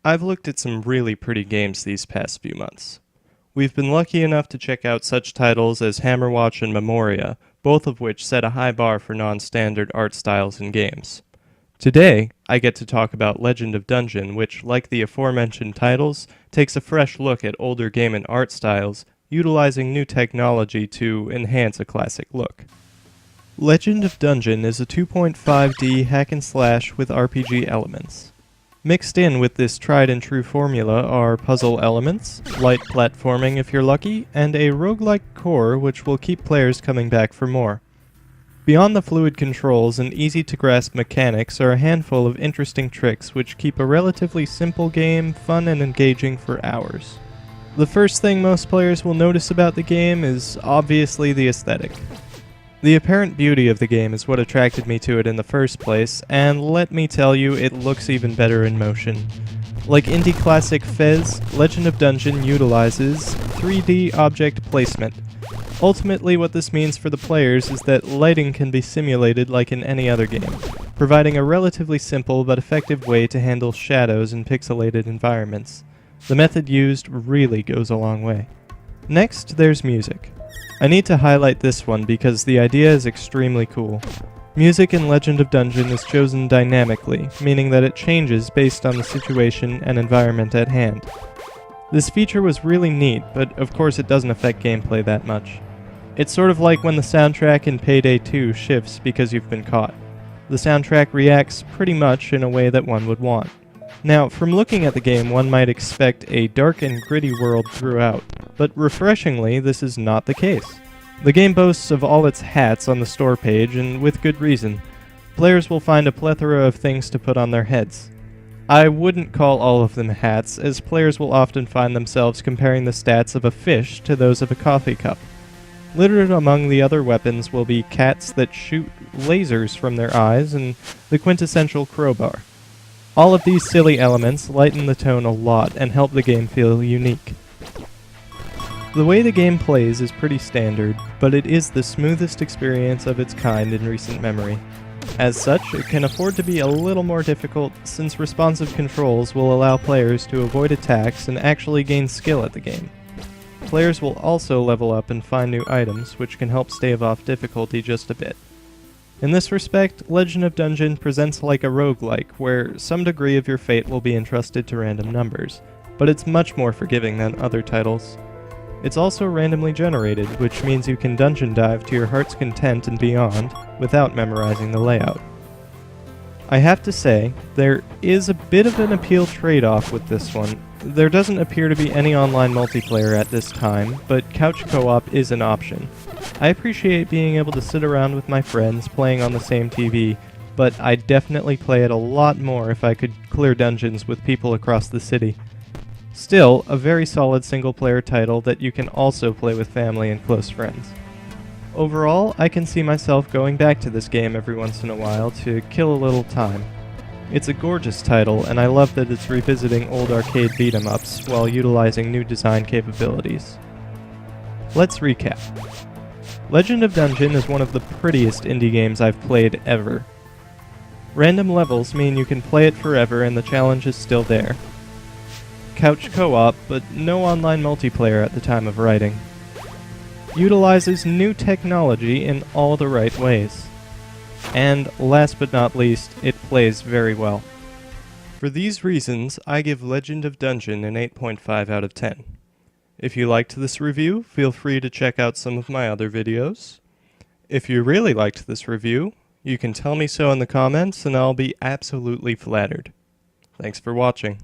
I've looked at some really pretty games these past few months. We've been lucky enough to check out such titles as Hammerwatch and Memoria, both of which set a high bar for non-standard art styles in games. Today, I get to talk about Legend of Dungeon, which, like the aforementioned titles, takes a fresh look at older game and art styles, utilizing new technology to enhance a classic look. Legend of Dungeon is a 2.5D hack-and-slash with RPG elements. Mixed in with this tried-and-true formula are puzzle elements, light platforming if you're lucky, and a roguelike core which will keep players coming back for more. Beyond the fluid controls and easy-to-grasp mechanics are a handful of interesting tricks which keep a relatively simple game fun and engaging for hours. The first thing most players will notice about the game is obviously the aesthetic. The apparent beauty of the game is what attracted me to it in the first place, and let me tell you, it looks even better in motion. Like indie classic Fez, Legend of Dungeon utilizes 3D object placement. Ultimately, what this means for the players is that lighting can be simulated like in any other game, providing a relatively simple but effective way to handle shadows in pixelated environments. The method used really goes a long way. Next, there's music. I need to highlight this one because the idea is extremely cool. Music in Legend of Dungeon is chosen dynamically, meaning that it changes based on the situation and environment at hand. This feature was really neat, but of course it doesn't affect gameplay that much. It's sort of like when the soundtrack in Payday 2 shifts because you've been caught. The soundtrack reacts pretty much in a way that one would want. Now, from looking at the game, one might expect a dark and gritty world throughout, but refreshingly, this is not the case. The game boasts of all its hats on the store page, and with good reason. Players will find a plethora of things to put on their heads. I wouldn't call all of them hats, as players will often find themselves comparing the stats of a fish to those of a coffee cup. Littered among the other weapons will be cats that shoot lasers from their eyes, and the quintessential crowbar. All of these silly elements lighten the tone a lot and help the game feel unique. The way the game plays is pretty standard, but it is the smoothest experience of its kind in recent memory. As such, it can afford to be a little more difficult since responsive controls will allow players to avoid attacks and actually gain skill at the game. Players will also level up and find new items, which can help stave off difficulty just a bit. In this respect, Legend of Dungeon presents like a roguelike, where some degree of your fate will be entrusted to random numbers, but it's much more forgiving than other titles. It's also randomly generated, which means you can dungeon dive to your heart's content and beyond, without memorizing the layout. I have to say, there is a bit of an appeal trade-off with this one. There doesn't appear to be any online multiplayer at this time, but couch co-op is an option. I appreciate being able to sit around with my friends playing on the same TV, but I'd definitely play it a lot more if I could clear dungeons with people across the city. Still, a very solid single-player title that you can also play with family and close friends. Overall, I can see myself going back to this game every once in a while to kill a little time. It's a gorgeous title, and I love that it's revisiting old arcade beat-em-ups while utilizing new design capabilities. Let's recap. Legend of Dungeon is one of the prettiest indie games I've played ever. Random levels mean you can play it forever and the challenge is still there. Couch co-op, but no online multiplayer at the time of writing. Utilizes new technology in all the right ways. And last but not least, it plays very well. For these reasons, I give Legend of Dungeon an 8.5 out of 10. If you liked this review, feel free to check out some of my other videos. If you really liked this review, you can tell me so in the comments and I'll be absolutely flattered. Thanks for watching.